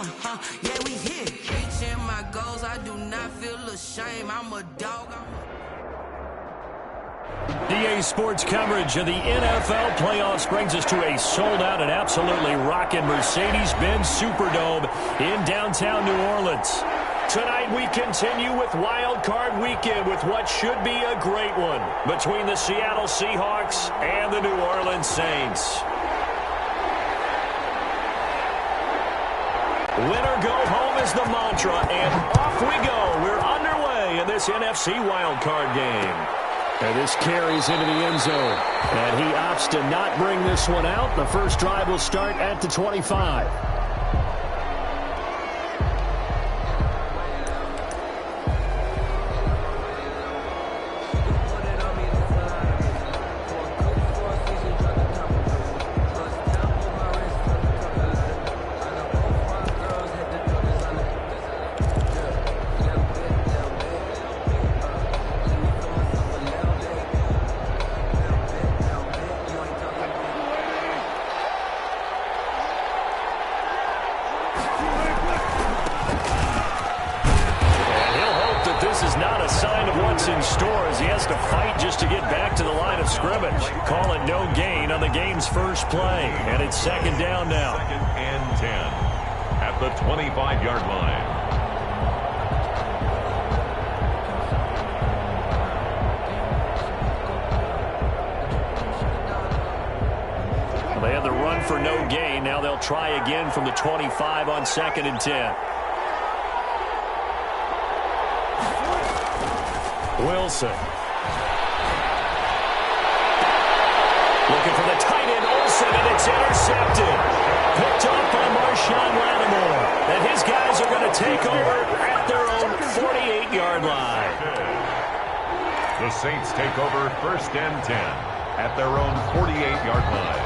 Yeah, we here. Reaching my goals, I do not feel ashamed. I'm a dog. EA Sports coverage of the NFL playoffs brings us to a sold-out and absolutely rocking Mercedes-Benz Superdome in downtown New Orleans. Tonight we continue with Wild Card Weekend with what should be a great one between the Seattle Seahawks and the New Orleans Saints. Winner go home is the mantra, and off we go. We're underway in this NFC Wild Card game. And this carries into the end zone. And he opts to not bring this one out. The first drive will start at the 25. In store as he has to fight just to get back to the line of scrimmage. Call it no gain on the game's first play. And it's second down now. Second and 10 at the 25-yard line. They had the run for no gain. Now they'll try again from the 25 on second and 10. Wilson. Looking for the tight end, Olsen, and it's intercepted. Picked up by Marshawn Lattimore. And his guys are going to take over at their own 48-yard line. The Saints take over first and 10 at their own 48-yard line.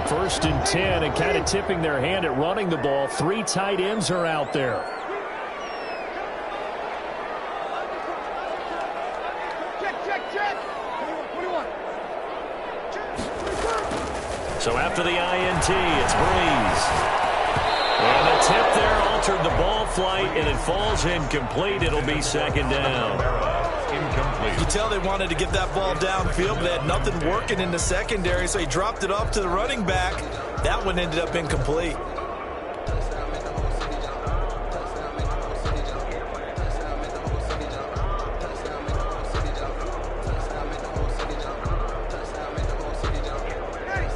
First and 10, and kind of tipping their hand at running the ball. 3 tight ends are out there. So after the INT, it's Breeze. And the tip there altered the ball flight, and it falls incomplete. It'll be second down. Incomplete. You tell they wanted to get that ball downfield, but they had nothing working in the secondary, so he dropped it off to the running back. That one ended up incomplete.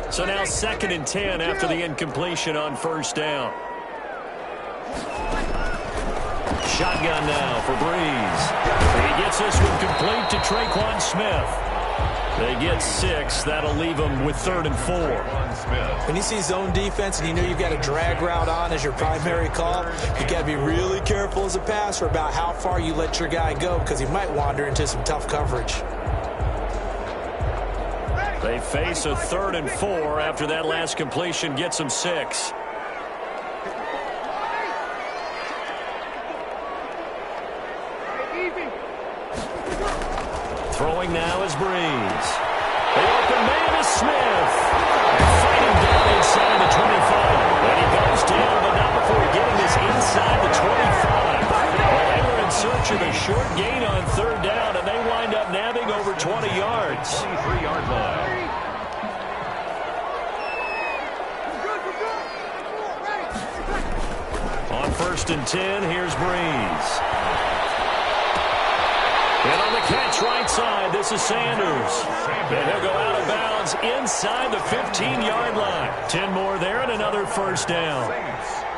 So now second and 10 after the incompletion on first down. Shotgun now for Breeze. He gets this one complete to Traquan Smith. They get 6. That'll leave them with 3rd and 4. When you see zone defense and you know you've got a drag route on as your primary call, you got to be really careful as a passer about how far you let your guy go because he might wander into some tough coverage. They face a 3rd and 4 after that last completion gets them 6. Throwing now is Breeze. The open man is Smith. Fighting down inside the 25. And he goes down, but not before getting this inside the 25. Well, they were in search of a short gain on 3rd down, and they wind up nabbing over 20 yards. 23-yard line. On 1st and 10, here's Breeze. And on the catch right side, this is Sanders. And he'll go out of bounds inside the 15-yard line. 10 more there and another first down.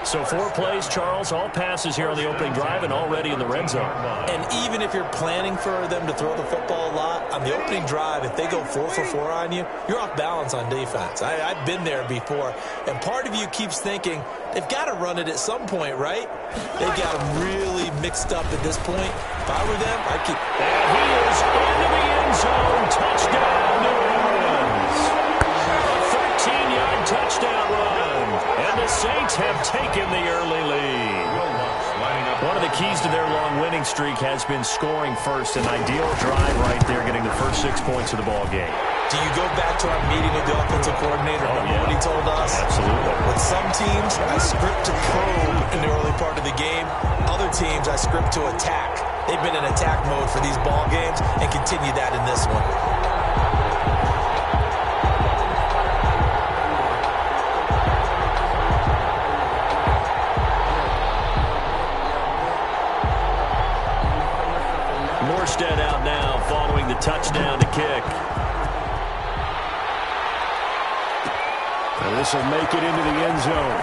So 4 plays, Charles, all passes here on the opening drive and already in the red zone. And even if you're planning for them to throw the football a lot, on the opening drive, if they go 4 for 4 on you, you're off balance on defense. I've been there before. And part of you keeps thinking, they've got to run it at some point, right? They've got them really mixed up at this point. If I were them, I'd keep... And he is into the end zone. Touchdown, New Orleans. A 13-yard touchdown run. And the Saints have taken the early lead. One of the keys to their long winning streak has been scoring first. An ideal drive right there, getting the first 6 points of the ball game. Do you go back to our meeting with the offensive coordinator? Remember what he told us? Absolutely. With some teams, I script to probe in the early part of the game. Other teams, I script to attack. They've been in attack mode for these ball games and continue that in this one. Morstead out now following the touchdown to kick. And this will make it into the end zone.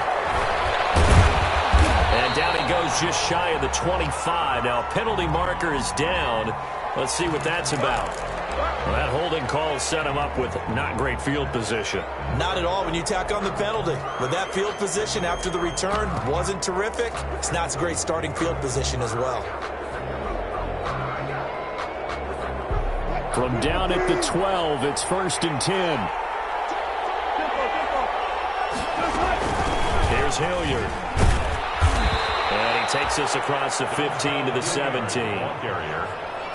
And down he goes just shy of the 25. Now penalty marker is down. Let's see what that's about. Well, that holding call set him up with not great field position. Not at all when you tack on the penalty. But that field position after the return wasn't terrific. It's not a great starting field position as well. From down at the 12, it's 1st and 10. Here's Hilliard. And he takes us across the 15 to the 17.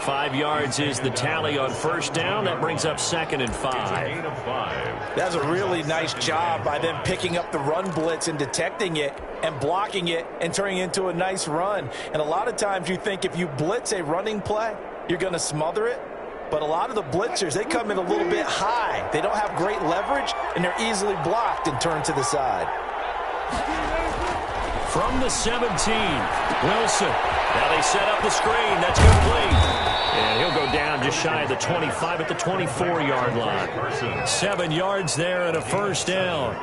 5 yards is the tally on 1st down. That brings up 2nd and 5. That's a really nice job by them picking up the run blitz and detecting it and blocking it and turning it into a nice run. And a lot of times you think if you blitz a running play, you're going to smother it. But a lot of the blitzers, they come in a little bit high. They don't have great leverage, and they're easily blocked and turned to the side. From the 17, Wilson. Now they set up the screen. That's complete. And he'll go down just shy of the 25 at the 24-yard line. 7 yards there and a 1st down.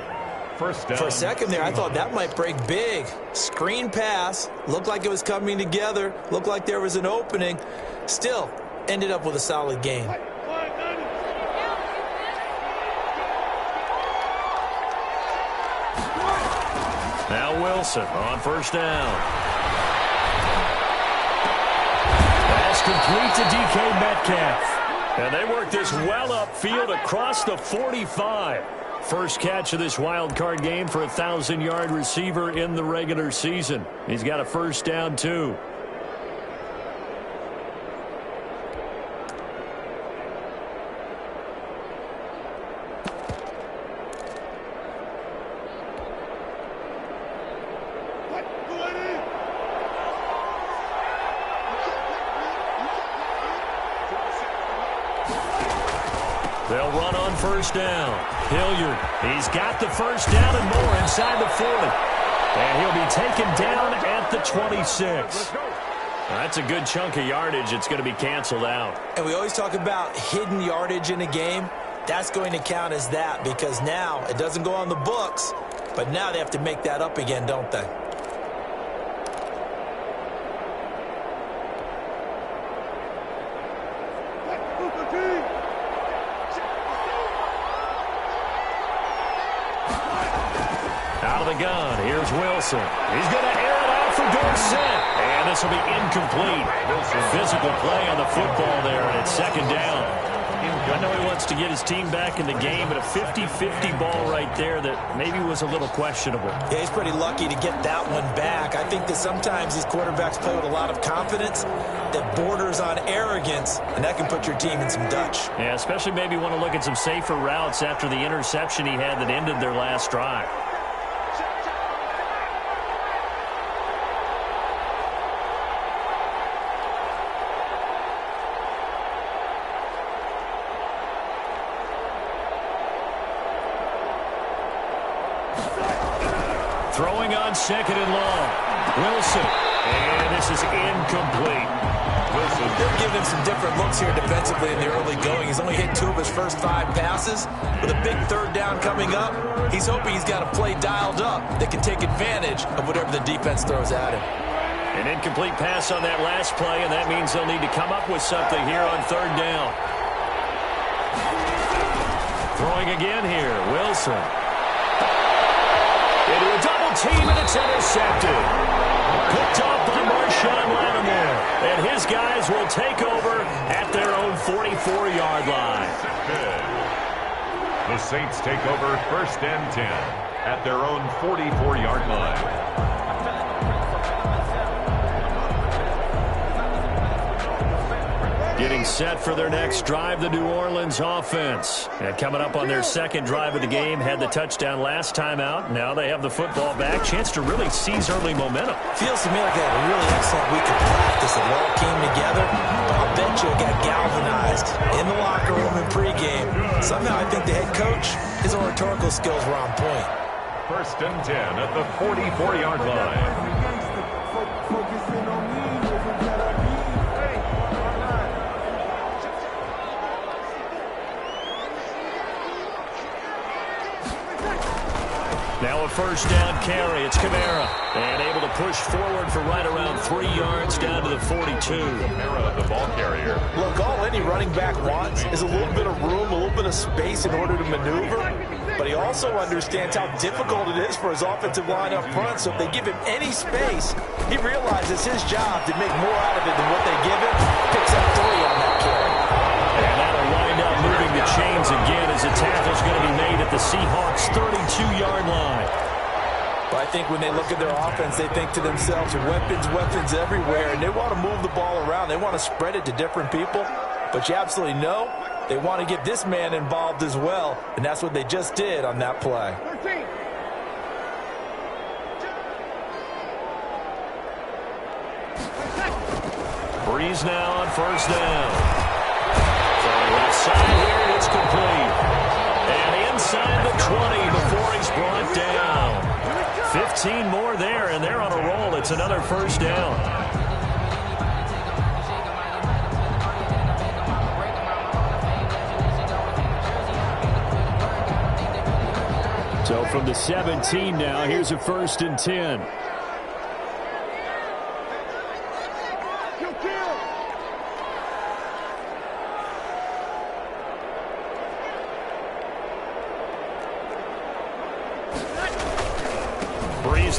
For a second there, I thought that might break big. Screen pass. Looked like it was coming together. Looked like there was an opening. Still, ended up with a solid game. Now Wilson on 1st down. Pass complete to DK Metcalf. And they work this well upfield across the 45. First catch of this wild card game for a 1,000-yard receiver in the regular season. He's got a 1st down, too. They'll run on 1st down. Hilliard, he's got the 1st down and more inside the 40. And he'll be taken down at the 26. That's a good chunk of yardage. It's going to be canceled out. And we always talk about hidden yardage in a game. That's going to count as that because now it doesn't go on the books, but now they have to make that up again, don't they? Out of the gun, here's Wilson. He's going to air it out for Dorsett. And this will be incomplete. Physical play on the football there, and it's 2nd down. I know he wants to get his team back in the game, but a 50-50 ball right there that maybe was a little questionable. Yeah, he's pretty lucky to get that one back. I think that sometimes these quarterbacks play with a lot of confidence that borders on arrogance, and that can put your team in some Dutch. Yeah, especially maybe want to look at some safer routes after the interception he had that ended their last drive. Throwing on 2nd and long. Wilson. And this is incomplete. Wilson, they're giving him some different looks here defensively in the early going. He's only hit 2 of his first 5 passes. With a big 3rd down coming up, he's hoping he's got a play dialed up that can take advantage of whatever the defense throws at him. An incomplete pass on that last play, and that means they'll need to come up with something here on 3rd down. Throwing again here, Wilson. Into a double team, and it's intercepted. Picked off by Marshawn Lattimore. And his guys will take over at their own 44-yard line. The Saints take over 1st and 10 at their own 44-yard line. Getting set for their next drive, the New Orleans offense. And coming up on their second drive of the game, had the touchdown last time out. Now they have the football back. Chance to really seize early momentum. Feels to me like they had a really excellent week of practice. It all came together. I'll bet you it got galvanized in the locker room in pregame. Somehow I think the head coach, his oratorical skills were on point. 1st and 10 at the 44-yard line. Now a first down carry. It's Kamara. And able to push forward for right around 3 yards down to the 42. Kamara, the ball carrier. Look, all any running back wants is a little bit of room, a little bit of space in order to maneuver. But he also understands how difficult it is for his offensive line up front. So if they give him any space, he realizes his job to make more out of it than what they give him. Picks up 3 on that carry. And that'll wind up moving the chains again as the tackle's going to be made at the Seahawks' 32-yard line. But I think when they look at their offense, they think to themselves, weapons everywhere, and they want to move the ball around. They want to spread it to different people. But you absolutely know they want to get this man involved as well, and that's what they just did on that play. Breeze now on first down. Left side here, it's complete. And inside the 20 before he's brought down. 15 more there, and they're on a roll. It's another first down. So from the 17 now, here's a 1st and 10.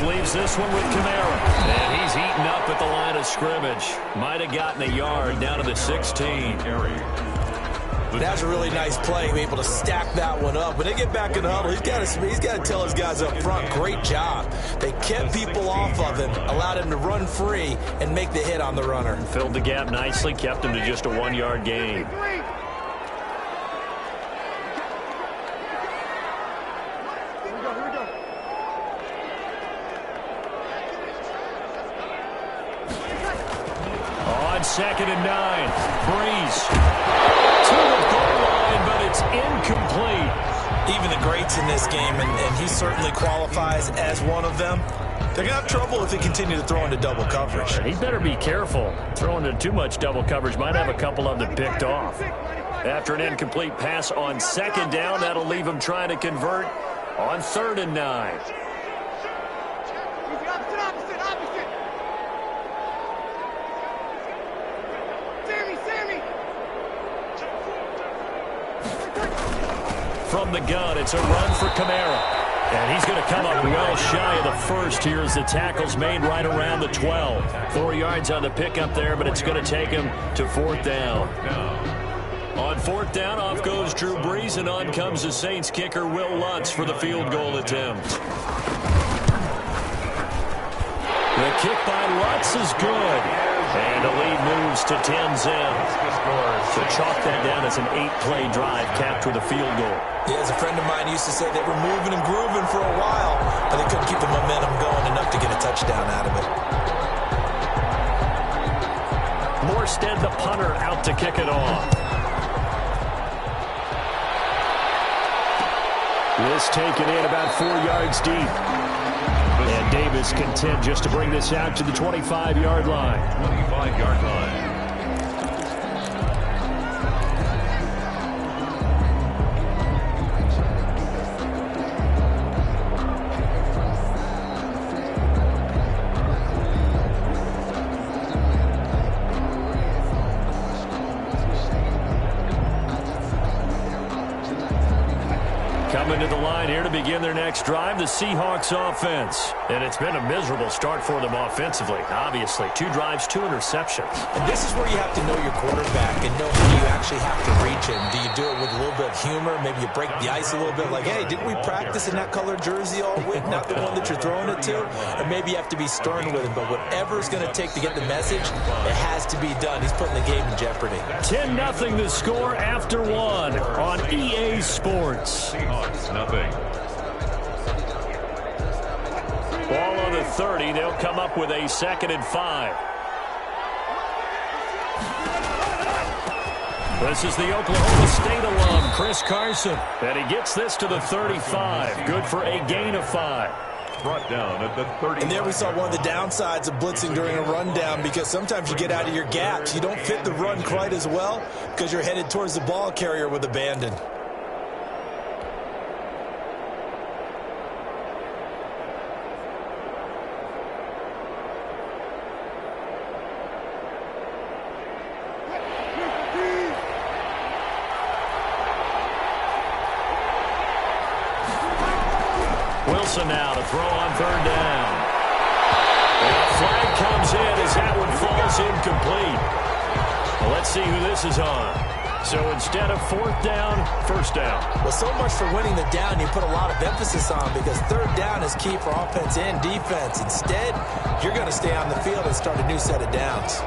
Leaves this one with Kamara. And he's eaten up at the line of scrimmage. Might have gotten a yard down to the 16. That's a really nice play, able to stack that one up. When they get back in the huddle, he's got to tell his guys up front, great job. They kept people off of him, allowed him to run free and make the hit on the runner. Filled the gap nicely, kept him to just a 1-yard gain. Second and 9. Breeze to the goal line, but it's incomplete. Even the greats in this game, and he certainly qualifies as one of them, they're going to have trouble if they continue to throw into double coverage. He better be careful. Throwing into too much double coverage might have a couple of them picked off. After an incomplete pass on 2nd down, that'll leave him trying to convert on 3rd and 9. From the gun, it's a run for Kamara. And he's going to come up well shy of the first here as the tackle's made right around the 12. 4 yards on the pickup there, but it's going to take him to 4th down. On 4th down, off goes Drew Brees, and on comes the Saints kicker Will Lutz for the field goal attempt. The kick by Lutz is good. And the lead moves to 10-zip. So chalk that down as an 8-play drive capped with a field goal. Yeah, as a friend of mine used to say, they were moving and grooving for a while, but they couldn't keep the momentum going enough to get a touchdown out of it. Morstead, the punter, out to kick it off. This taken in about 4 yards deep. And Davis content just to bring this out to the 25-yard line. 25-yard line. Coming to the line here to begin their next drive, the Seahawks offense. And it's been a miserable start for them offensively, obviously. 2 drives, 2 interceptions. And this is where you have to know your quarterback and know how you actually have to reach him. Do you do it with a little bit of humor? Maybe you break the ice a little bit like, hey, didn't we practice in that colored jersey all week? Not the one that you're throwing it to? Or maybe you have to be stern with him. But whatever it's going to take to get the message, it has to be done. He's putting the game in jeopardy. 10-0 the score after 1 on EA Sports. Seahawks, nothing. Ball on the 30. They'll come up with a 2nd and 5. This is the Oklahoma State alum, Chris Carson. And he gets this to the 35. Good for a gain of 5. Brought down at the 30. And there we saw one of the downsides of blitzing during a rundown, because sometimes you get out of your gaps. You don't fit the run quite as well because you're headed towards the ball carrier with abandon. Wilson now to throw on 3rd down. And a flag comes in as that one falls incomplete. Well, let's see who this is on. So instead of 4th down, 1st down. Well, so much for winning the down you put a lot of emphasis on, because 3rd down is key for offense and defense. Instead, you're going to stay on the field and start a new set of downs.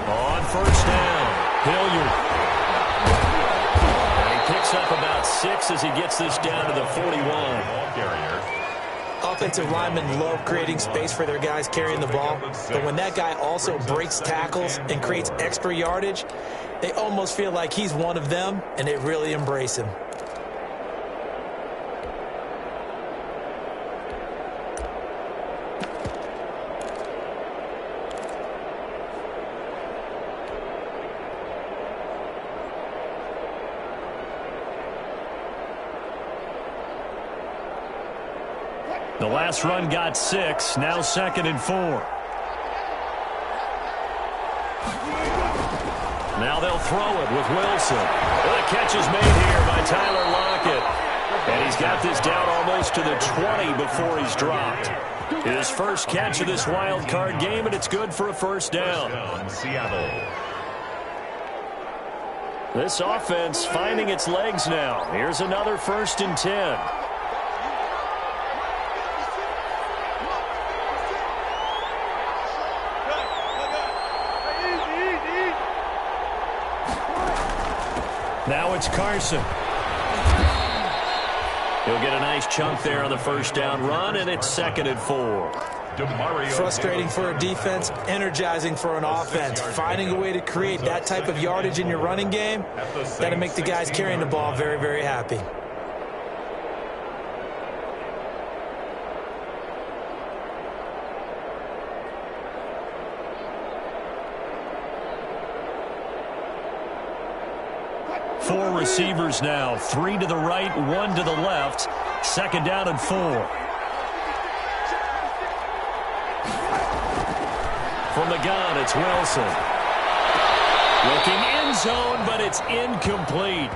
On 1st down, Hilliard. And he picks up about 6 as he gets this down to the 41. Ball carrier. Offensive linemen love creating space for their guys carrying the ball, but when that guy also breaks tackles and creates extra yardage, they almost feel like he's one of them, and they really embrace him. The last run got 6, now 2nd and 4. Now they'll throw it with Wilson. Well, the catch is made here by Tyler Lockett. And he's got this down almost to the 20 before he's dropped. His first catch of this wild card game, and it's good for a 1st down. Seattle. This offense finding its legs now. Here's another 1st and 10. Now it's Carson. He'll get a nice chunk there on the 1st down run, and it's 2nd and 4. Frustrating for a defense, energizing for an offense. Finding a way to create that type of yardage in your running game, got to make the guys carrying the ball very, very happy. Four receivers now, 3 to the right, 1 to the left. 2nd down and 4. From the gun, it's Wilson. Looking end zone, but it's incomplete.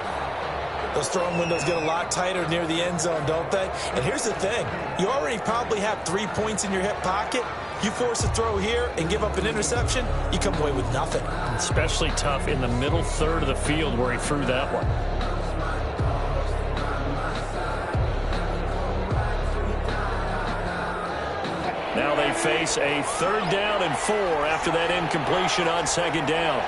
Those throwing windows get a lot tighter near the end zone, don't they? And here's the thing. You already probably have 3 points in your hip pocket. You force a throw here and give up an interception, you come away with nothing. Especially tough in the middle third of the field where he threw that one. Now they face a 3rd down and 4 after that incompletion on 2nd down.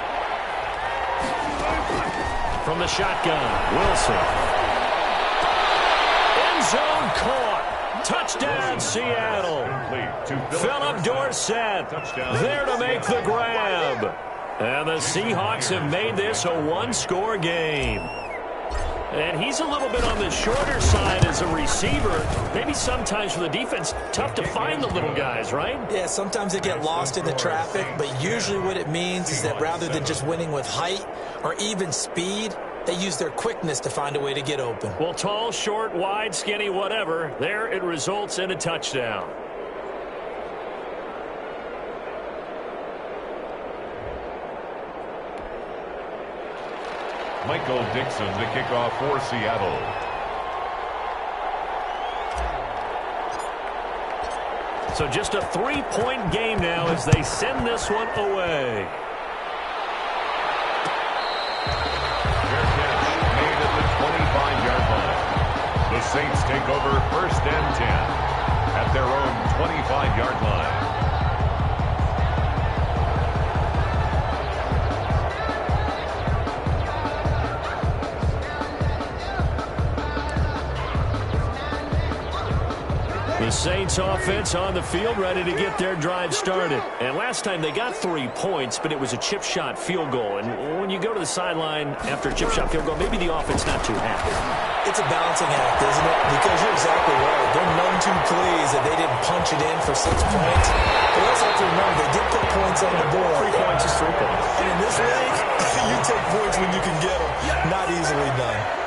From the shotgun, Wilson. End zone caught. Touchdown, Seattle. Philip Dorsett there to make the grab. And the Seahawks have made this a 1-score game. And he's a little bit on the shorter side as a receiver. Maybe sometimes for the defense, tough to find the little guys, right? Yeah, sometimes they get lost in the traffic, but usually what it means is that rather than just winning with height or even speed, They use their quickness to find a way to get open. Well, tall, short, wide, skinny, whatever. There it results in a touchdown. Michael Dixon, the kickoff for Seattle. So just a 3-point game now as they send this one away. Fair catch made at the 25-yard line. The Saints take over 1st and 10 at their own 25-yard line. The Saints offense on the field, ready to get their drive started. And last time they got 3 points, but it was a chip shot field goal. And when you go to the sideline after a chip shot field goal, maybe the offense not too happy. It's a balancing act, isn't it? Because you're exactly right. They're none too pleased that they didn't punch it in for 6 points. But also have to remember, they did put points on the board. 3 points is 3 points. And in this league, you take points when you can get them. Not easily done.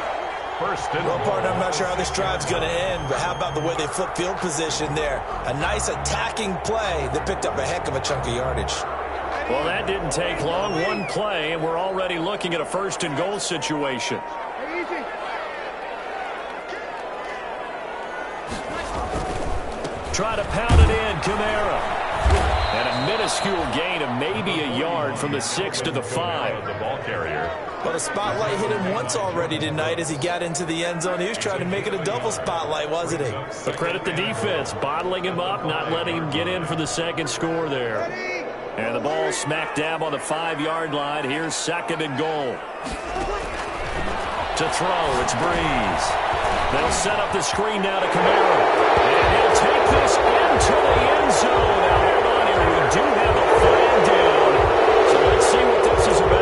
Well, partner, I'm not sure how this drive's going to end, but how about the way they flip field position there? A nice attacking play that picked up a heck of a chunk of yardage. Well, that didn't take long. 1 play, and we're already looking at a 1st and goal situation. Try to pound it in, Kamara. And a minuscule gain of maybe a yard from the 6 to the 5. The ball carrier. But a spotlight hit him once already tonight as he got into the end zone. He was trying to make it a double spotlight, wasn't he? But credit the defense, bottling him up, not letting him get in for the 2nd score there. And the ball smack dab on the 5-yard line. Here's 2nd and goal. To throw, it's Breeze. They'll set up the screen now to Kamara. And he'll take this into the end zone. Now, hold on here. We do have a flag down. So let's see what this is about.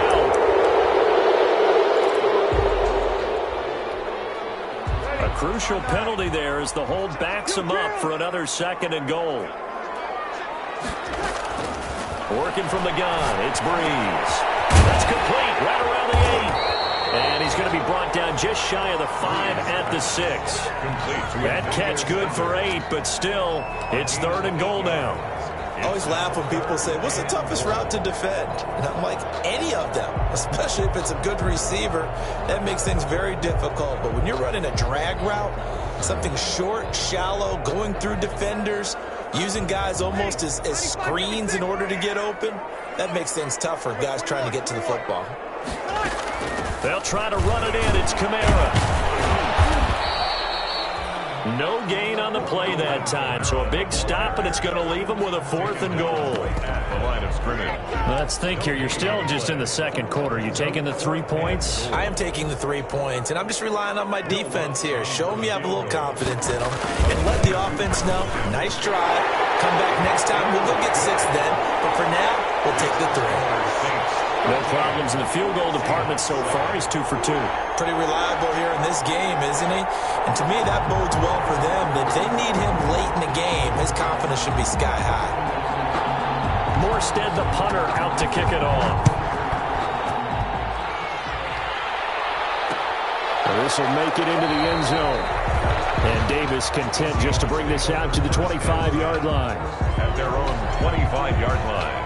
A crucial penalty there as the hold backs him up for another 2nd and goal. Working from the gun, it's Breeze. That's complete, right around the 8. And he's going to be brought down just shy of the 5 at the 6. That catch good for 8, but still, it's 3rd and goal now. I always laugh when people say, what's the toughest route to defend? And I'm like, any of them, especially if it's a good receiver. That makes things very difficult. But when you're running a drag route, something short, shallow, going through defenders, using guys almost as screens in order to get open, that makes things tougher, guys trying to get to the football. They'll try to run it in. It's Kamara. No gain on the play that time, so a big stop, and it's going to leave them with a 4th and goal. At the line of scrimmage. Let's think here. You're still just in the 2nd quarter. You taking the 3 points? I am taking the 3 points, and I'm just relying on my defense here. Show them you have a little confidence in them, and let the offense know, nice drive. Come back next time. We'll go get 6 then, but for now, we'll take the 3. No problems in the field goal department so far. He's 2 for 2. Pretty reliable here in this game, isn't he? And to me, that bodes well for them. If they need him late in the game, his confidence should be sky high. Morstead, the punter, out to kick it off. Well, this will make it into the end zone. And Davis content just to bring this out to the 25-yard line. At their own 25-yard line.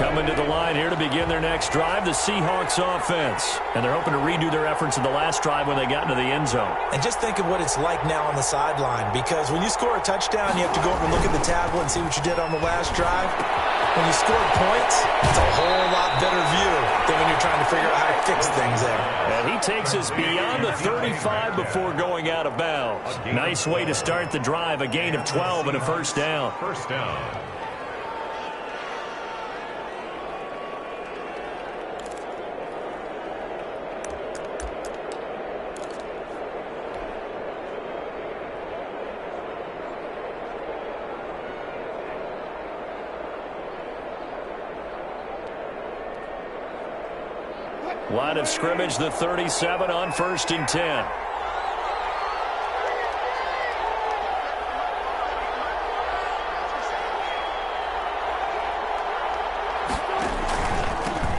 Coming to the line here to begin their next drive, the Seahawks offense. And they're hoping to redo their efforts in the last drive when they got into the end zone. And just think of what it's like now on the sideline, because when you score a touchdown, you have to go over and look at the tablet and see what you did on the last drive. When you score points, it's a whole lot better view than when you're trying to figure out how to fix things there. And he takes us beyond the 35 before going out of bounds. Nice way to start the drive, a gain of 12 and a 1st down. 1st down. Line of scrimmage, the 37 on 1st and 10.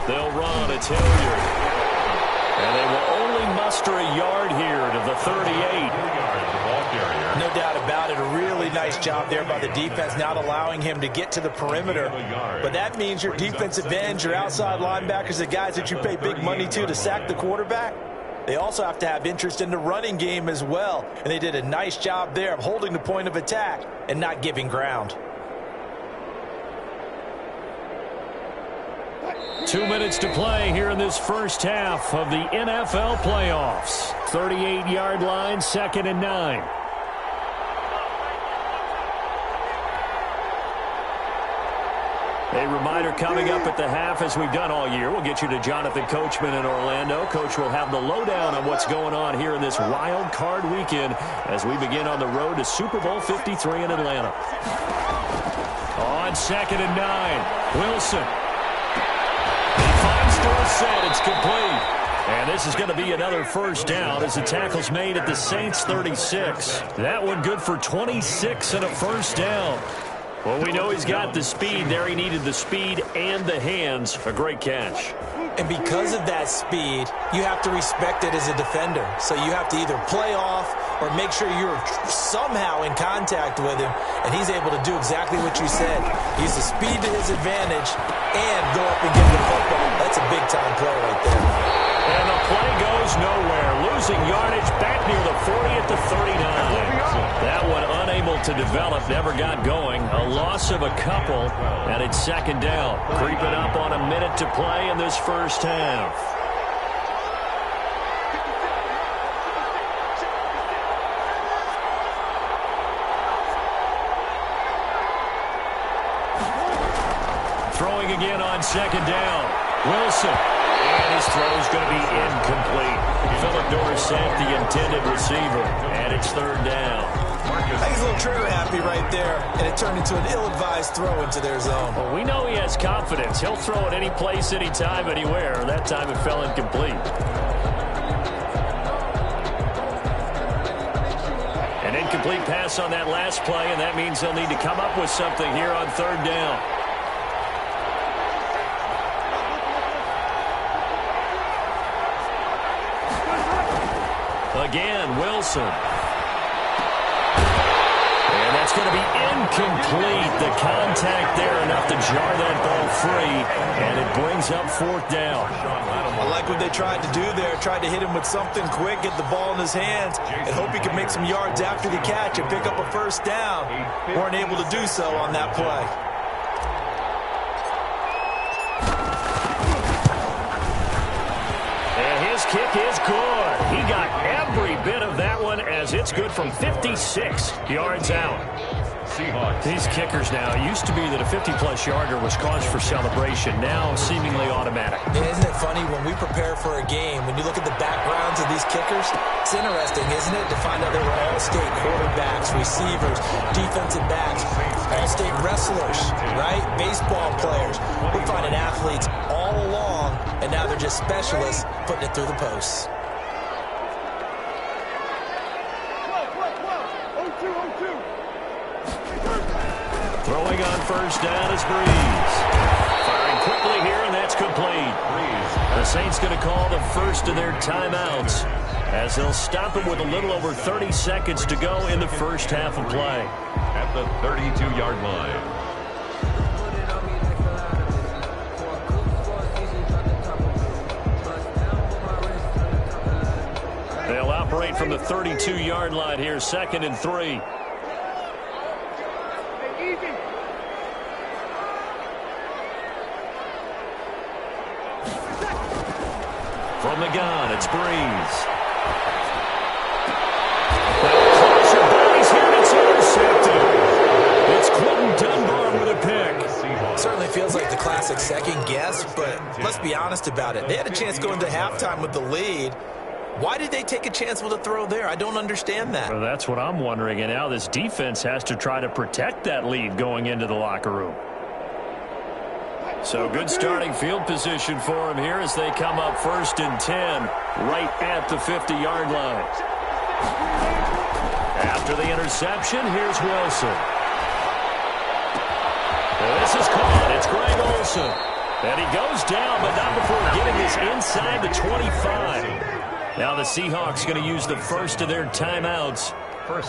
They'll run. It's Hilliard. And they will only muster a yard here to the 38. No doubt about it. A really nice job there by the defense, not allowing him to get to the perimeter. But that means your defensive ends, your outside linebackers, the guys that you pay big money to sack the quarterback, they also have to have interest in the running game as well. And they did a nice job there of holding the point of attack and not giving ground. 2 minutes to play here in this first half of the NFL playoffs. 38-yard line, 2nd and 9. A reminder coming up at the half, as we've done all year. We'll get you to Jonathan Coachman in Orlando. Coach will have the lowdown on what's going on here in this wild card weekend as we begin on the road to Super Bowl 53 in Atlanta. On 2nd and 9, Wilson. He finds Dorsett. It's complete. And this is going to be another first down as the tackle's made at the Saints 36. That one good for 26 and a first down. Well, we know he's got the speed there. He needed the speed and the hands. A great catch. And because of that speed, you have to respect it as a defender. So you have to either play off or make sure you're somehow in contact with him, and he's able to do exactly what you said. Use the speed to his advantage and go up and get the football. That's a big-time play right there. And the play goes nowhere. Losing yardage back near the 40 at the 39. That one unable to develop, never got going. A loss of a couple, and it's 2nd down. Creeping up on a minute to play in this first half. Throwing again on 2nd down. Wilson. And his throw's going to be incomplete. Philip Dorsett, the intended receiver. And it's 3rd down. I think he's a little trigger happy right there, and it turned into an ill-advised throw into their zone. Well, we know he has confidence. He'll throw it any place, anytime, anywhere. That time it fell incomplete. An incomplete pass on that last play, and that means they'll need to come up with something here on 3rd down. Again, Wilson. And that's going to be incomplete. The contact there enough to jar that ball free, and it brings up 4th down. I like what they tried to do there. Tried to hit him with something quick, get the ball in his hands, and hope he could make some yards after the catch and pick up a first down. Weren't able to do so on that play. Kick is good. He got every bit of that one as it's good from 56 yards out. These kickers now, it used to be that a 50-plus yarder was cause for celebration. Now seemingly automatic. Yeah, isn't it funny when we prepare for a game, when you look at the backgrounds of these kickers, it's interesting, isn't it, to find out they were all-state quarterbacks, receivers, defensive backs, all-state wrestlers, right? Baseball players. We're finding athletes all along, and now they're just specialists putting it through the posts. Throwing on first down is Breeze. Firing quickly here, and that's complete. The Saints going to call the first of their timeouts as they'll stop him with a little over 30 seconds to go in the first half of play. At the 32-yard line. They'll operate from the 32-yard line here, 2nd and 3. From the gun, it's Breeze. Closer bodies here, and it's intercepted. It's Quentin Dunbar with a pick. Certainly feels like the classic second guess, but let's be honest about it. They had a chance going to halftime with the lead. Why did they take a chance with a throw there? I don't understand that. Well, that's what I'm wondering, and now this defense has to try to protect that lead going into the locker room. So good starting field position for him here as they come up 1st and 10 right at the 50-yard line. After the interception, here's Wilson. This is caught. It's Greg Olsen. And he goes down, but not before getting this inside the 25. Now the Seahawks going to use the first of their timeouts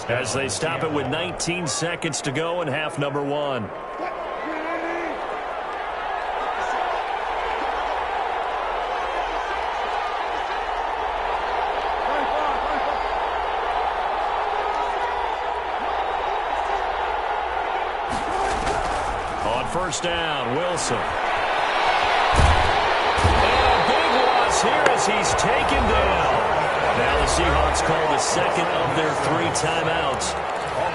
as they stop it with 19 seconds to go in half number 1. On first down, Wilson. Here as he's taken down. Now the Seahawks call the second of their 3 timeouts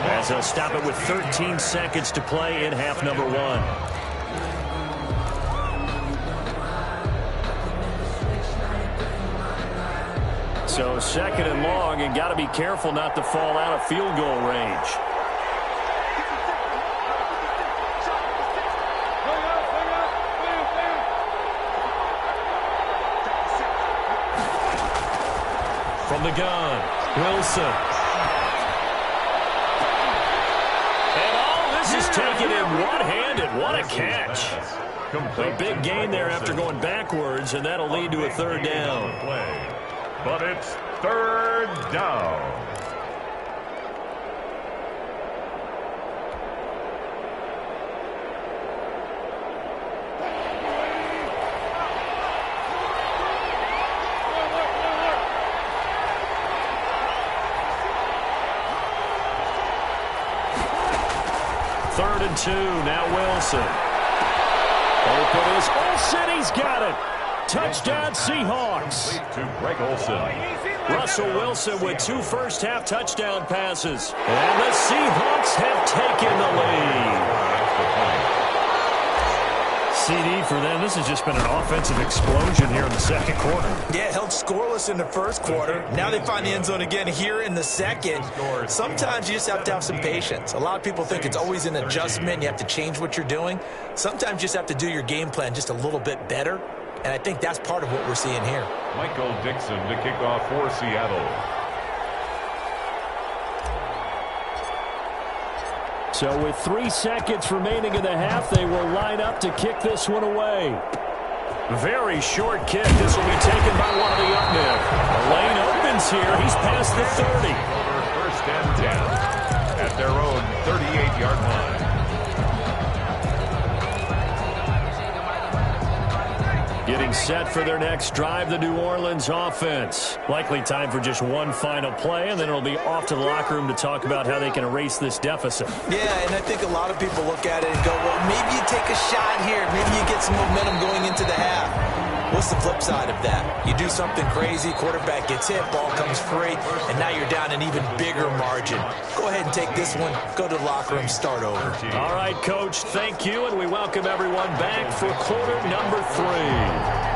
as they'll stop it with 13 seconds to play in half number 1. So 2nd and long, and got to be careful not to fall out of field goal range. From the gun, Wilson. And all this is taken in one-handed. What a catch. A big gain there after going backwards, and that'll lead to a 3rd down. But it's 3rd down. Third and 2, now Wilson. Open is Olsen, he's got it. Touchdown Seahawks. To Greg Olsen. Russell Wilson with 2 first-half touchdown passes. And the Seahawks have taken the lead. CD for them, this has just been an offensive explosion here in the 2nd quarter. Yeah, held scoreless in the 1st quarter. Now they find the end zone again here in the 2nd. Sometimes you just have to have some patience. A lot of people think it's always an adjustment. You have to change what you're doing. Sometimes you just have to do your game plan just a little bit better. And I think that's part of what we're seeing here. Michael Dixon to kick off for Seattle. So with 3 seconds remaining in the half, they will line up to kick this one away. Very short kick. This will be taken by one of the up men. The lane opens here. He's past the 30. Over 1st and 10 at their own 38-yard line. Getting set for their next drive, the New Orleans offense. Likely time for just one final play, and then it'll be off to the locker room to talk about how they can erase this deficit. Yeah, and I think a lot of people look at it and go, well, maybe you take a shot here. Maybe you get some momentum going into the half. What's the flip side of that? You do something crazy, quarterback gets hit, ball comes free, and now you're down an even bigger margin. Go ahead and take this one, go to the locker room, start over. All right, Coach, thank you, and we welcome everyone back for quarter number 3.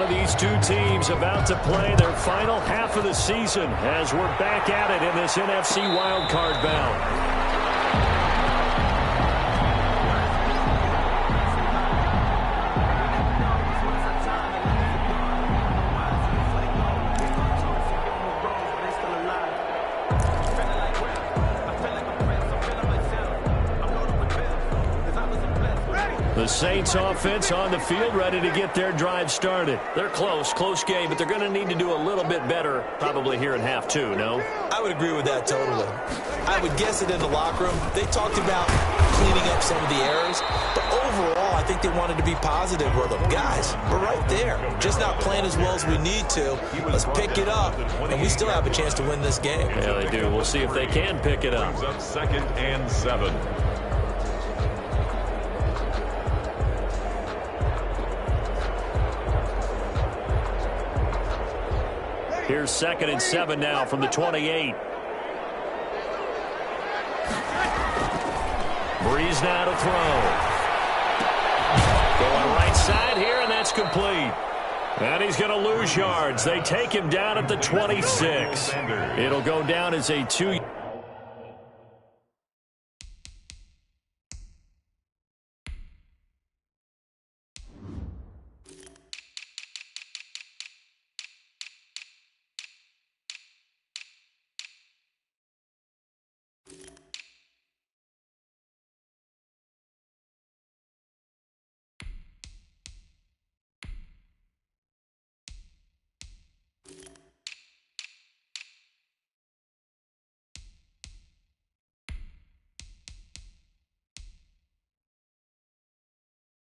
These 2 teams about to play their final half of the season as we're back at it in this NFC wildcard bout. The Saints offense on the field ready to get their drive started. They're close game, but they're going to need to do a little bit better probably here in half 2, no? I would agree with that totally. I would guess it in the locker room. They talked about cleaning up some of the errors, but overall I think they wanted to be positive with them. Guys, we're right there. Just not playing as well as we need to. Let's pick it up, and we still have a chance to win this game. Yeah, they do. We'll see if they can pick it up. 2nd and 7. Here's 2nd and 7 now from the 28. Breeze now to throw. Going right side here, and that's complete. And he's going to lose yards. They take him down at the 26. It'll go down as a 2.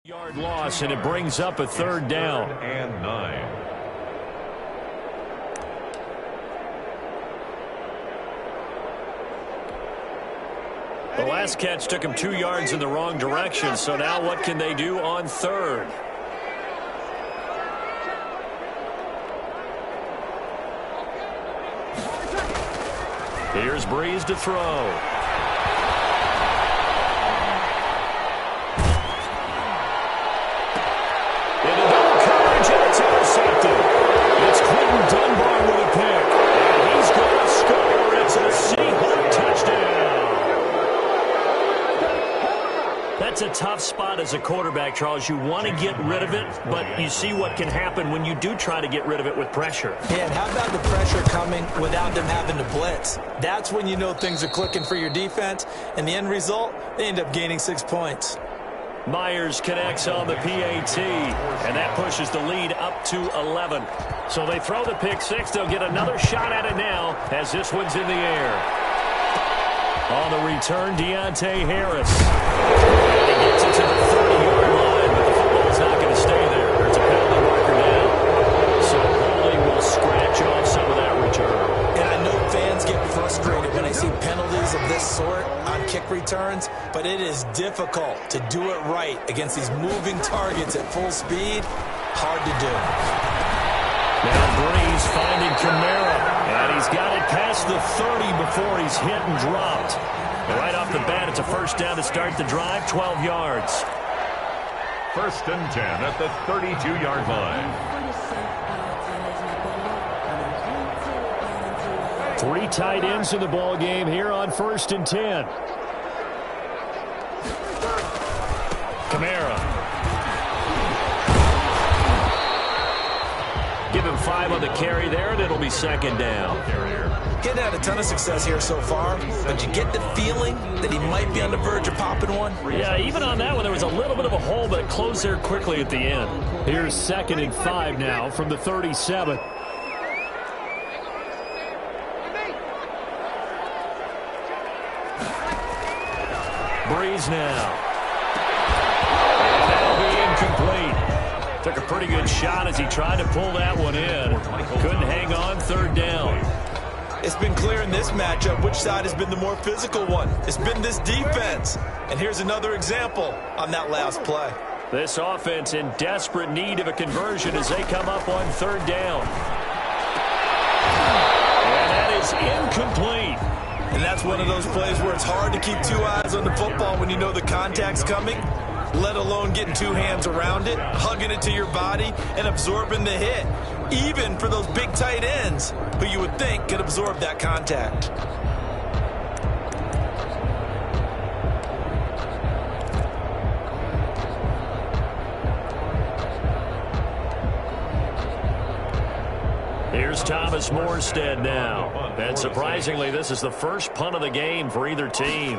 Yard loss, and it brings up a 3rd down. And 9. The last catch took him 2 yards in the wrong direction, so now what can they do on 3rd? Here's Breeze to throw. It's Clinton Dunbar with a pick. And he's going to score. It's a Seahawk touchdown. That's a tough spot as a quarterback, Charles. You want to get rid of it, but you see what can happen when you do try to get rid of it with pressure. Yeah, and how about the pressure coming without them having to blitz? That's when you know things are clicking for your defense, and the end result, they end up gaining 6 points. Myers connects on the PAT, and that pushes the lead up to 11. So they throw the pick 6. They'll get another shot at it now as this one's in the air. On the return, Deontay Harris. And he gets it to the 30-yard line, but the football's not going to stay there. There's a penalty marker down. So Holy will scratch off some of that return. And I know fans get frustrated when they see penalties of this sort on kick returns, but it is difficult to do it right against these moving targets at full speed. Hard to do. Now Breeze finding Kamara, and he's got it past the 30 before he's hit and dropped. And right off the bat, it's a 1st down to start the drive, 12 yards. 1st and 10 at the 32-yard line. 3 tight ends in the ball game here on 1st and 10. Kamara. Give him 5 on the carry there, and it'll be 2nd down. Getting had a ton of success here so far, but you get the feeling that he might be on the verge of popping one. Yeah, even on that one, there was a little bit of a hole, but it closed there quickly at the end. Here's 2nd and 5 now from the 37. Breeze now. And that'll be incomplete. Took a pretty good shot as he tried to pull that one in. Couldn't hang on, 3rd down. It's been clear in this matchup which side has been the more physical one. It's been this defense. And here's another example on that last play. This offense in desperate need of a conversion as they come up on 3rd down. And that is incomplete. And that's one of those plays where it's hard to keep 2 eyes on the football when you know the contact's coming, let alone getting 2 hands around it, hugging it to your body, and absorbing the hit, even for those big tight ends who you would think could absorb that contact. Here's Thomas Morstead now. And surprisingly, this is the first punt of the game for either team.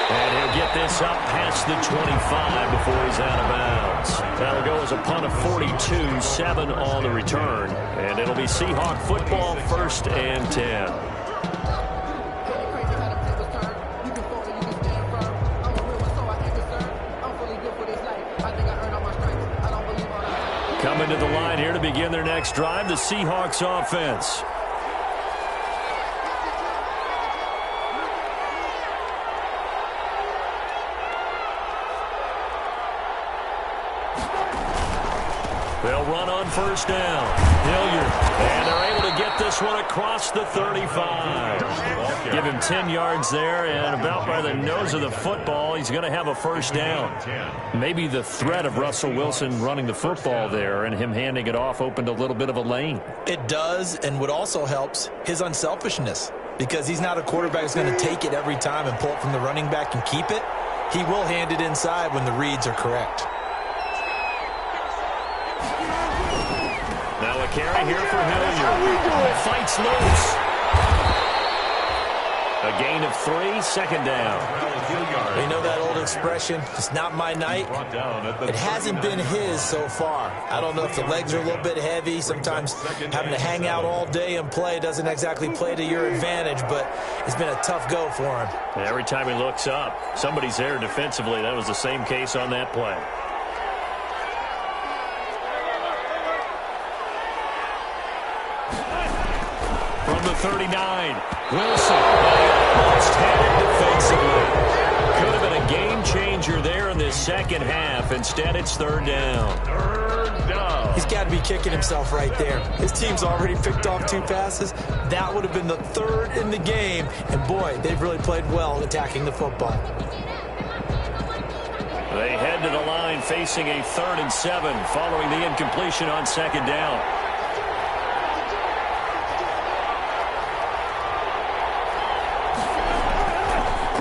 And he'll get this up past the 25 before he's out of bounds. That'll go as a punt of 42, 7 on the return. And it'll be Seahawk football, 1st and 10. Coming to the line here to begin their next drive, the Seahawks offense. They'll run on 1st down. Hilliard, and they're able to get this one across the 35. Give him 10 yards there, and about by the nose of the football, he's going to have a first down. Maybe the threat of Russell Wilson running the football there and him handing it off opened a little bit of a lane. It does, and what also helps, his unselfishness. Because he's not a quarterback who's going to take it every time and pull it from the running back and keep it. He will hand it inside when the reads are correct. Now a carry here for Hilliard. Fights loose. A gain of 3, second down. You know that old expression, it's not my night? It hasn't been his so far. I don't know if the legs are a little bit heavy. Sometimes having to hang out all day and play doesn't exactly play to your advantage, but it's been a tough go for him. Every time he looks up, somebody's there defensively. That was the same case on that play. From the 39, Wilson almost had it defensively. Could have been a game changer there in this second half. Instead, it's third down. He's got to be kicking himself right there. His team's already picked off 2 passes. That would have been the 3rd in the game. And, boy, they've really played well attacking the football. They head to the line facing a 3rd and 7 following the incompletion on second down.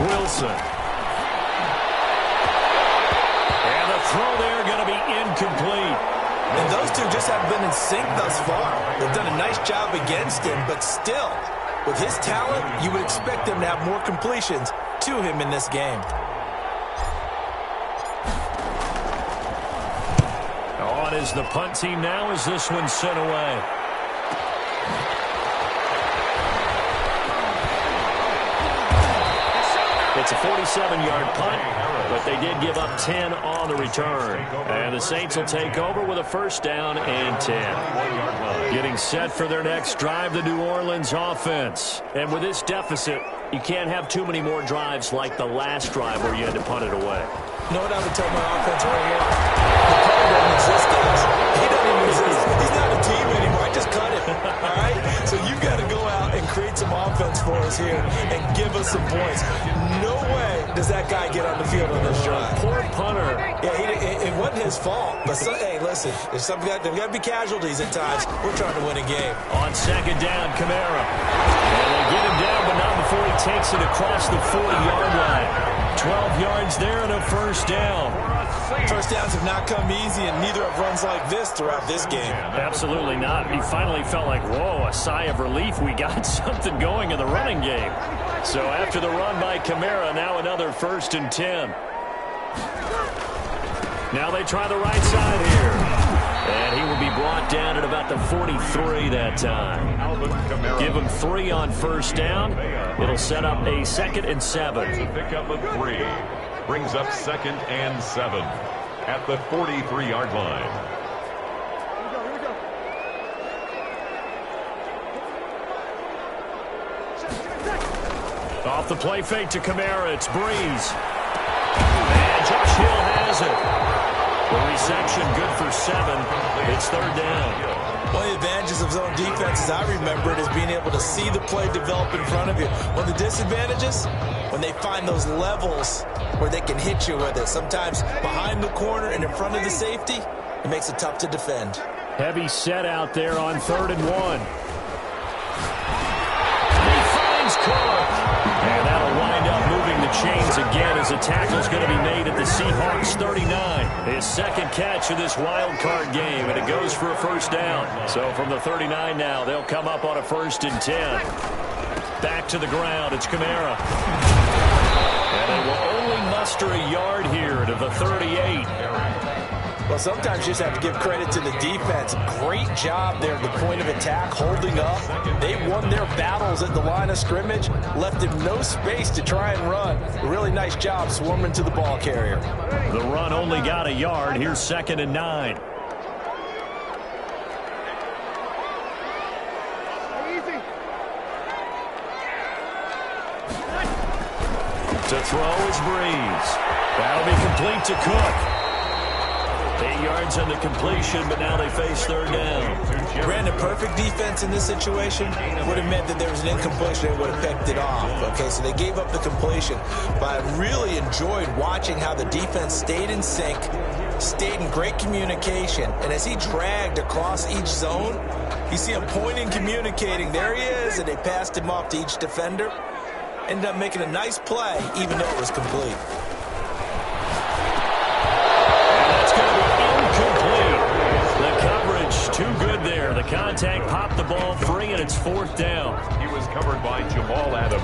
Wilson. And the throw there going to be incomplete. And those two just haven't been in sync thus far. They've done a nice job against him, but still, with his talent, you would expect them to have more completions to him in this game. On is the punt team now as this one's sent away. It's a 47-yard punt, but they did give up 10 on the return. And the Saints will take over with a first down and 10. Getting set for their next drive, the New Orleans offense. And with this deficit, you can't have too many more drives like the last drive where you had to punt it away. You know what I would tell my offense right here? The punt doesn't exist, guys. He doesn't even exist. He's not a team anymore. I just cut him. All right? So you've got to go out and create some offense for us here and give us some points. No way does that guy get on the field on this drive. Poor punter. Yeah, it wasn't his fault. But, hey, listen, there's got to be casualties at times. We're trying to win a game. On second down, Kamara. And they get him down, but not before he takes it across the 40-yard line. 12 yards there and a first down. First downs have not come easy, and neither have runs like this throughout this game. Absolutely not. He finally felt like, whoa, a sigh of relief. We got something going in the running game. So after the run by Kamara, now another 1st and 10. Now they try the right side here. And he will be brought down at about the 43 that time. Give him 3 on first down. It'll set up a 2nd and 7. Pick up of 3. Brings up 2nd and 7 at the 43-yard line. Off the play fake to Kamara, it's Breeze. And Josh Hill has it. The reception good for 7. It's third down. One of the advantages of zone defense, as I remember it, is being able to see the play develop in front of you. One of the disadvantages, when they find those levels where they can hit you with it. Sometimes behind the corner and in front of the safety, it makes it tough to defend. Heavy set out there on 3rd and 1. He finds Cook. And that'll wind up moving the chains again as a tackle's going to be made at the Seahawks 39. His 2nd catch of this wild card game, and it goes for a first down. So from the 39 now, they'll come up on a 1st and 10. Back to the ground, it's Kamara. And they will only muster a yard here to the 38. Well, sometimes you just have to give credit to the defense. Great job there at the point of attack, holding up. They won their battles at the line of scrimmage, left him no space to try and run. A really nice job swarming to the ball carrier. The run only got a yard. Here's 2nd and 9. To throw is Breeze. That'll be complete to Cook. 8 yards on the completion, but now they face third down. Granted, perfect defense in this situation would have meant that there was an incompletion. They would have picked it off. Okay, so they gave up the completion. But I really enjoyed watching how the defense stayed in sync, stayed in great communication. And as he dragged across each zone, you see him pointing, communicating. There he is, and they passed him off to each defender. Ended up making a nice play, even though it was complete. Too good there. The contact popped the ball free, and it's fourth down. He was covered by Jamal Adams.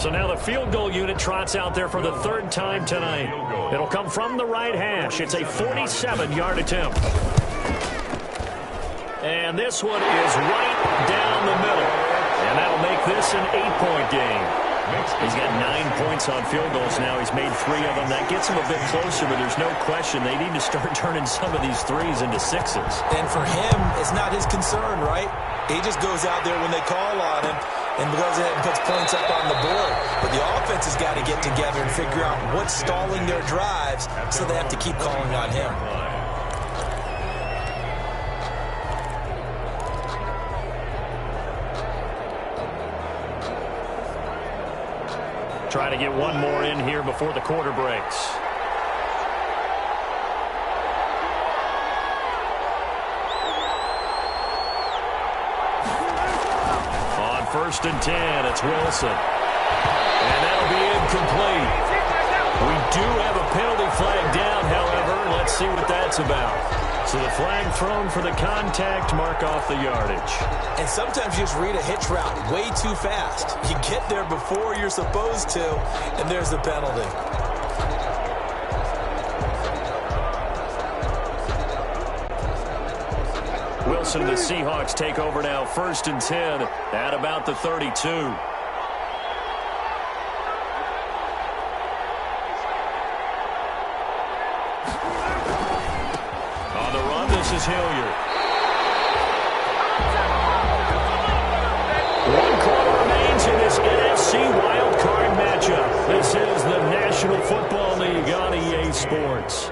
So now the field goal unit trots out there for the third time tonight. It'll come from the right hash. It's a 47-yard attempt. And this one is right down the middle. And that'll make this an 8-point game. He's got 9 points on field goals now. He's made 3 of them. That gets him a bit closer, but there's no question they need to start turning some of these 3s into 6s. And for him, it's not his concern, right? He just goes out there when they call on him and goes ahead and puts points up on the board. But the offense has got to get together and figure out what's stalling their drives, so they have to keep calling on him. Try to get one more in here before the quarter breaks. On 1st and 10, it's Wilson. And that'll be incomplete. We do have a penalty flag down, however. Let's see what that's about. So the flag thrown for the contact, mark off the yardage. And sometimes you just read a hitch route way too fast. You get there before you're supposed to, and there's the penalty. Wilson and the Seahawks take over now, 1st and 10 at about the 32. This is Hilliard. 1 quarter remains in this NFC wildcard matchup. This is the National Football League on EA Sports.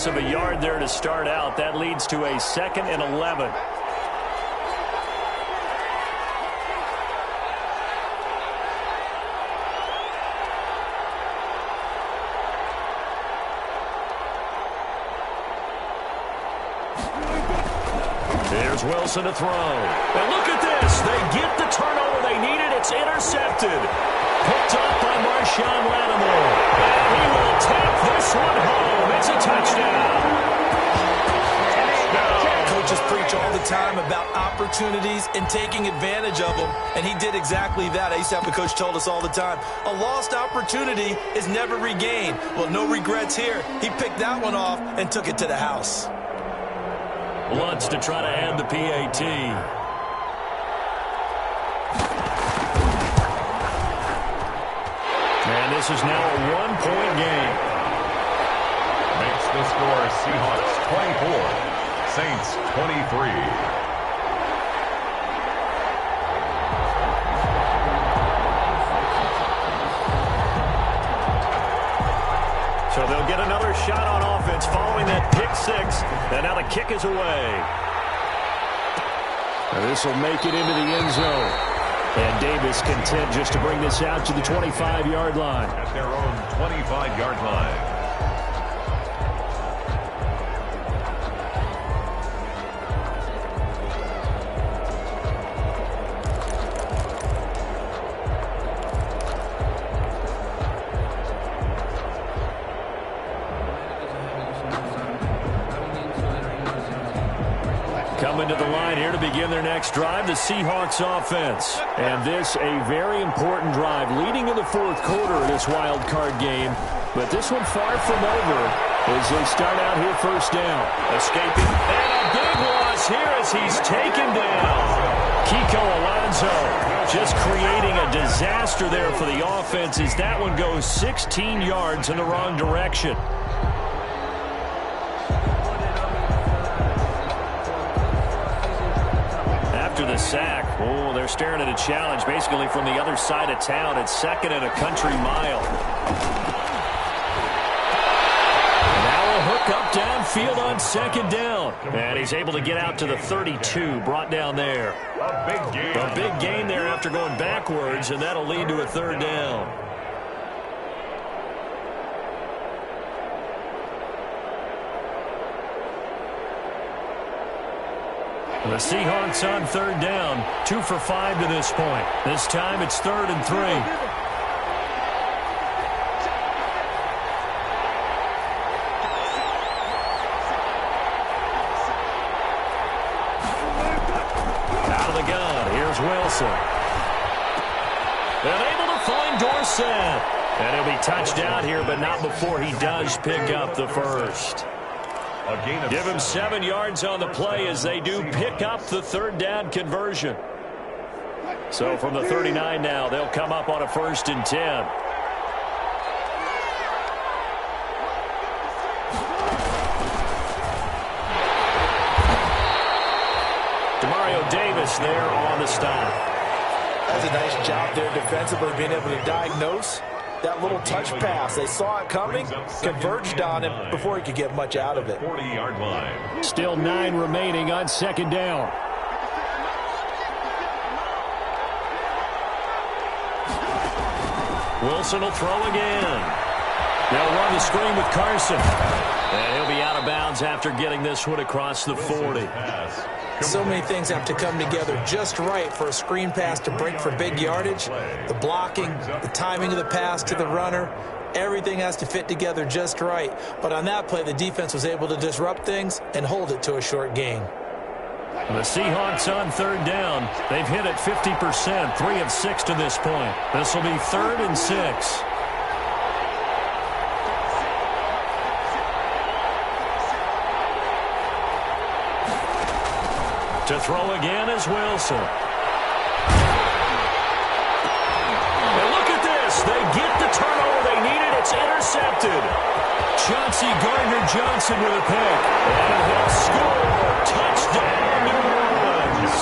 Of a yard there to start out. That leads to a 2nd and 11. There's Wilson to throw. And look at this. They get the turnover they needed. It's intercepted. Picked up by Marshawn Lattimore. And he will take this one home. It's a touchdown. Coaches preach all the time about opportunities and taking advantage of them, and he did exactly that. I used to have a coach told us all the time, a lost opportunity is never regained. Well, no regrets here. He picked that one off and took it to the house. Lutz to try to add the PAT. And this is now a 1-point game. Makes the score Seahawks 24, Saints 23. So they'll get another shot on offense following that pick 6. And now the kick is away. And this will make it into the end zone. And Davis content just to bring this out to the 25-yard line. At their own 25-yard line. Coming to the line here to begin their next drive, the Seahawks offense. And this a very important drive leading in the fourth quarter of this wild card game. But this one far from over as they start out here first down. Escaping. And a big loss here as he's taken down. Kiko Alonso just creating a disaster there for the offense as that one goes 16 yards in the wrong direction. After the sack, oh, they're staring at a challenge basically from the other side of town. It's second and a country mile. Now a hook up downfield on second down. And he's able to get out to the 32, brought down there. A big gain there after going backwards, and that'll lead to a third down. The Seahawks on third down, 2 for 5 to this point. This time it's 3rd and 3. Out of the gun, here's Wilson. And able to find Dorsett. And he'll be touched out here, but not before he does pick up the first. Give him 7 yards on the play as they do pick up the third down conversion. So from the 39 now, they'll come up on a 1st and 10. Demario Davis there on the stop. That's a nice job there defensively, being able to diagnose that little touch pass. They saw it coming, converged on him before he could get much out of it. 40-yard line. Still 9 remaining on second down. Wilson will throw again. They'll run the screen with Carson. And he'll be out of bounds after getting this one across the 40. So many things have to come together just right for a screen pass to break for big yardage. The blocking, the timing of the pass to the runner, everything has to fit together just right. But on that play, the defense was able to disrupt things and hold it to a short gain. The Seahawks on third down. They've hit it 50%, 3 of 6 to this point. This will be 3rd and 6. To throw again is Wilson. And look at this. They get the turnover they needed. It's intercepted. Chauncey Gardner-Johnson with a pick. And he'll score. Touchdown, New Orleans.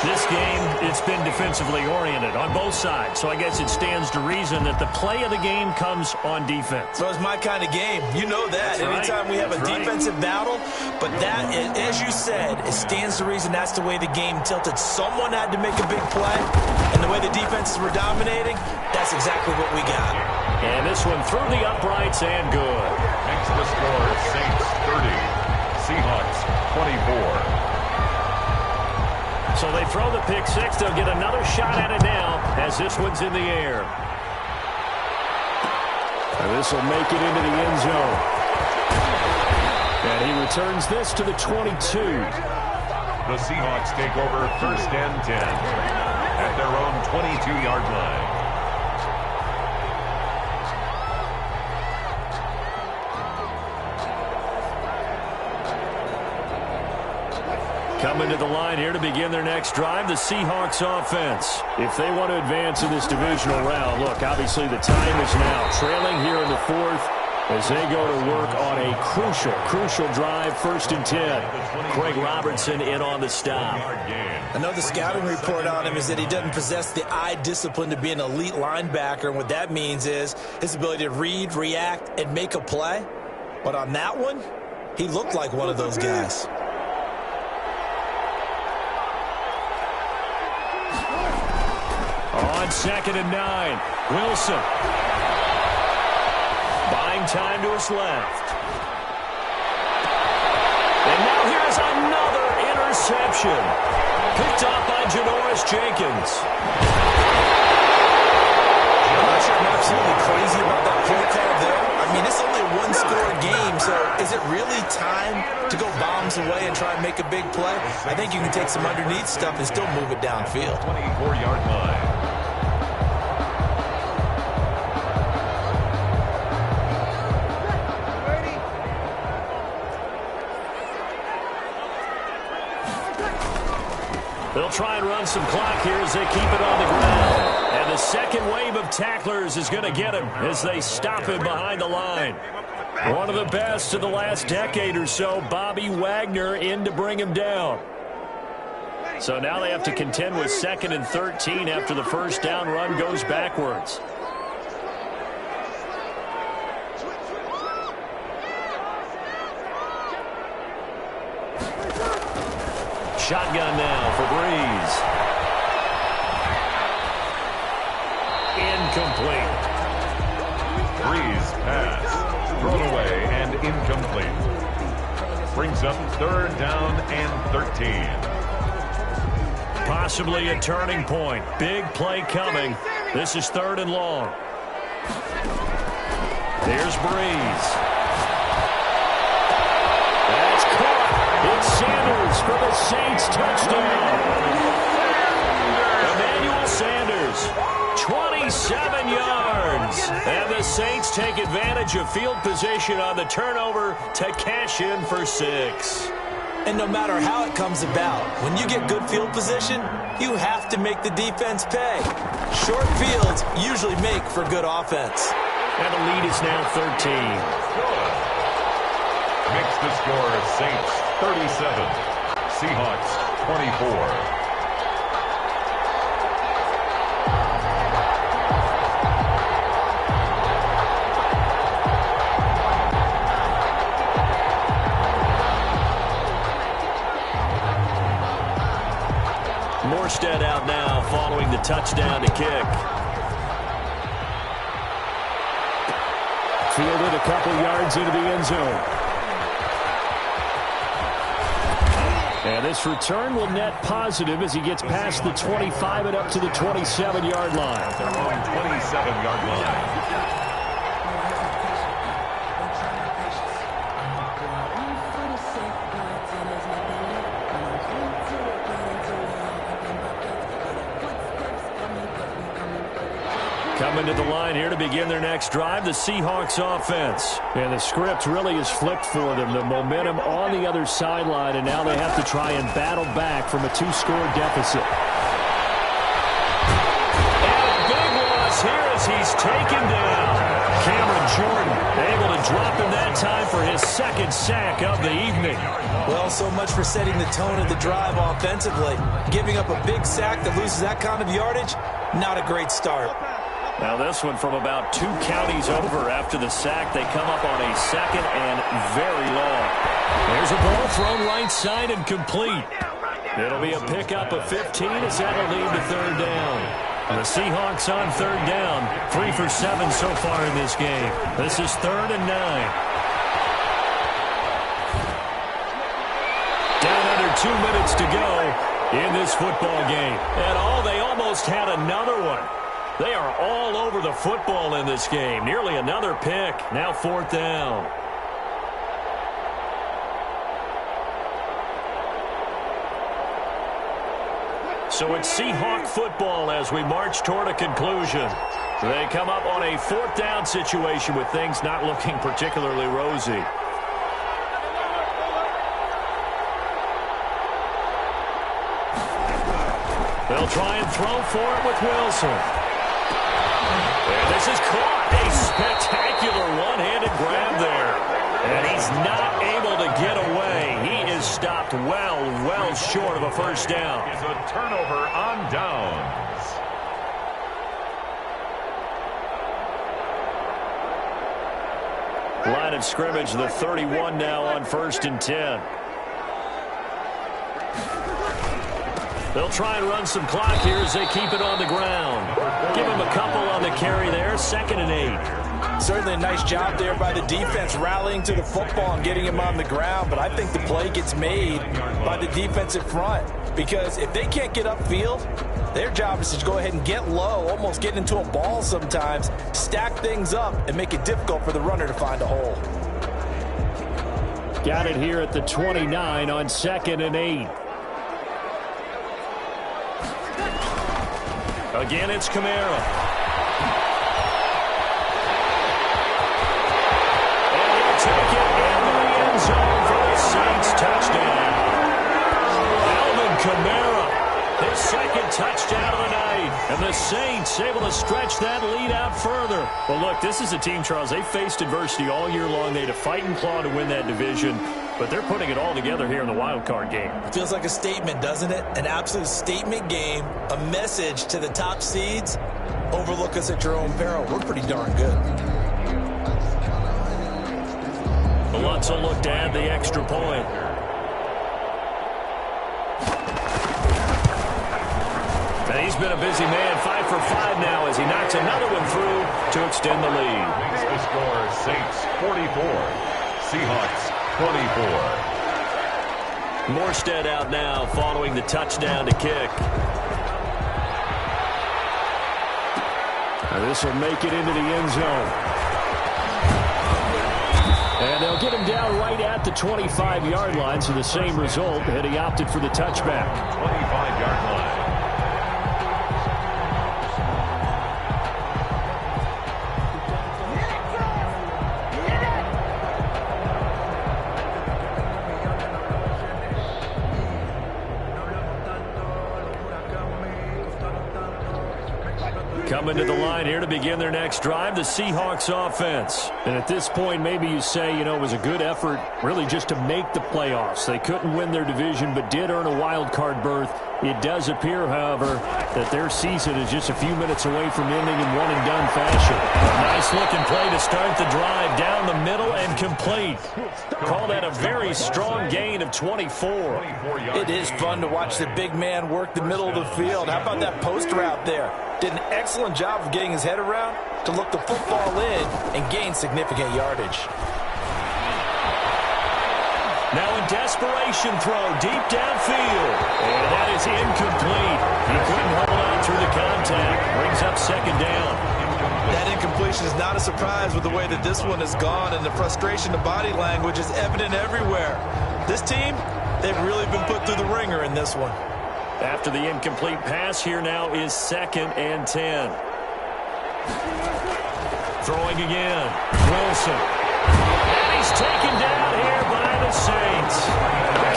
This game, it's been defensively oriented on both sides. So I guess it stands to reason that the play of the game comes on defense. So it's my kind of game. You know that. Anytime we have a defensive battle. But that, as you said, it stands to reason that's the way the game tilted. Someone had to make a big play. And the way the defenses were dominating, that's exactly what we got. And this one through the uprights and good. Next to score, Saints 30, Seahawks 24. So they throw the pick six. They'll get another shot at it now as this one's in the air. And this will make it into the end zone. And he returns this to the 22. The Seahawks take over 1st and 10 at their own 22-yard line. Coming to the line here to begin their next drive, the Seahawks offense. If they want to advance in this divisional round, look, obviously the time is now. Trailing here in the 4th as they go to work on a crucial drive, 1st and 10. Craig Robertson in on the stop. Another scouting report on him is that he doesn't possess the eye discipline to be an elite linebacker, and what that means is his ability to read, react, and make a play. But on that one, he looked like one of those guys. On 2nd and 9, Wilson. Buying time to his left. And now here's another interception. Picked up by Janoris Jenkins. I'm not sure I'm absolutely crazy about that play call there. I I mean, it's only a one-score game, so is it really time to go bombs away and try and make a big play? I think you can take some underneath stuff and still move it downfield. 24-yard line. They'll try and run some clock here as they keep it on the ground. And the second wave of tacklers is going to get him as they stop him behind the line. One of the best of the last decade or so, Bobby Wagner, in to bring him down. So now they have to contend with 2nd and 13 after the first down run goes backwards. Shotgun now for Breeze. Incomplete. Breeze pass. Thrown away and incomplete. Brings up 3rd down and 13. Possibly a turning point. Big play coming. This is 3rd and long. Here's Breeze. That's caught. It's Sanders for the Saints touchdown. Emmanuel Sanders, 27 yards. And the Saints take advantage of field position on the turnover to cash in for 6. And no matter how it comes about, when you get good field position, you have to make the defense pay. Short fields usually make for good offense. And the lead is now 13. Makes the score Saints 37, Seahawks 24. Morstead out now following the touchdown to kick. Fielded a couple yards into the end zone. And this return will net positive as he gets past the 25 and up to the 27-yard line. Their own 27-yard line. Coming to the line here to begin their next drive, the Seahawks offense. And the script really is flipped for them. The momentum on the other sideline, and now they have to try and battle back from a 2-score deficit. And a big loss here as he's taken down. Cameron Jordan able to drop him that time for his 2nd sack of the evening. Well, so much for setting the tone of the drive offensively. Giving up a big sack that loses that kind of yardage, not a great start. Now this one from about 2 counties over after the sack. They come up on a 2nd and very long. There's a ball thrown right side and complete. It'll be a pickup of 15 as that'll lead to 3rd down. The Seahawks on 3rd down. 3 for 7 so far in this game. This is 3rd and 9. Down under 2 minutes to go in this football game. And they almost had another one. They are all over the football in this game. Nearly another pick. Now 4th down. So it's Seahawk football as we march toward a conclusion. They come up on a 4th down situation with things not looking particularly rosy. They'll try and throw for it with Wilson. And this is caught. A spectacular one-handed grab there. And he's not able to get away. He is stopped well short of a 1st down. It's a turnover on downs. Line of scrimmage, the 31 now on 1st and 10. They'll try and run some clock here as they keep it on the ground. Give him a couple on the carry there, 2nd and 8. Certainly a nice job there by the defense rallying to the football and getting him on the ground, but I think the play gets made by the defensive front. because if they can't get upfield, their job is to go ahead and get low, almost get into a ball sometimes, stack things up, and make it difficult for the runner to find a hole. Got it here at the 29 on 2nd and 8. Again, it's Kamara. And he'll take it into the end zone for the Saints touchdown. Alvin Kamara, his second touchdown of the night. And the Saints able to stretch that lead out further. Well, look, this is a team, Charles, they faced adversity all year long. They had to fight and claw to win that division. But they're putting it all together here in the wild card game. It feels like a statement, doesn't it? An absolute statement game, a message to the top seeds. Overlook us at your own peril. We're pretty darn good. Lutz will look to add the extra point. And he's been a busy man, 5 for 5 now as he knocks another one through to extend the lead. Makes the score Saints 44, Seahawks 24. Morstead out now following the touchdown to kick. This will make it into the end zone. And they'll get him down right at the 25-yard line, so the same result, and he opted for the touchback. 25-yard line. Coming to the line here to begin their next drive, the Seahawks offense. And at this point, maybe you say, you know, it was a good effort really just to make the playoffs. They couldn't win their division but did earn a wild card berth. It does appear, however, that their season is just a few minutes away from ending in one-and-done fashion. A nice-looking play to start the drive down the middle and complete. Call that a very strong gain of 24. It is fun to watch the big man work the middle of the field. How about that post route there? Did an excellent job of getting his head around to look the football in and gain significant yardage. Now in desperation throw deep downfield. And that is incomplete. He couldn't hold on through the contact. Brings up second down. That incompletion is not a surprise with the way that this one has gone, and the frustration, the body language is evident everywhere. This team, they've really been put through the ringer in this one. After the incomplete pass, here now is 2nd and 10. Throwing again. Wilson. And he's taken down here by the Saints.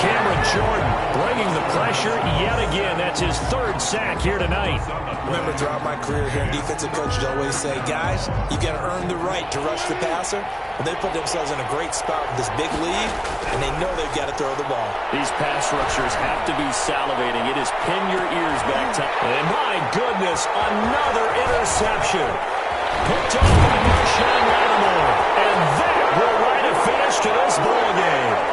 Cameron Jordan bringing the pressure yet again. That's his 3rd sack here tonight. Remember, throughout my career here, defensive coaches always say, guys, you got to earn the right to rush the passer. But they put themselves in a great spot with this big lead, and they know they've got to throw the ball. These pass rushers have to be salivating. It is pin your ears back time. And my goodness, another interception. Picked off by Marshawn Lattimore. And that will write a finish to this ball game.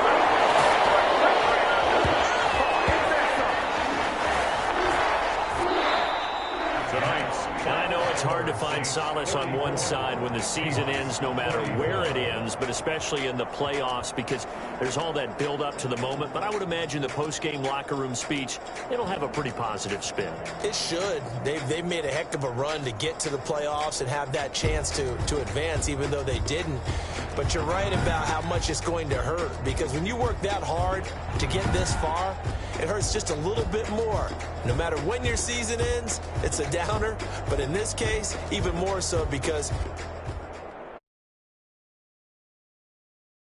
I know it's hard to find solace on one side when the season ends, no matter where it ends, but especially in the playoffs, because there's all that build up to the moment. But I would imagine the post-game locker room speech, it'll have a pretty positive spin. It should. They've made a heck of a run to get to the playoffs and have that chance to advance, even though they didn't. But you're right about how much it's going to hurt, because when you work that hard to get this far, it hurts just a little bit more. No matter when your season ends, it's a downer. But in this case, even more so, because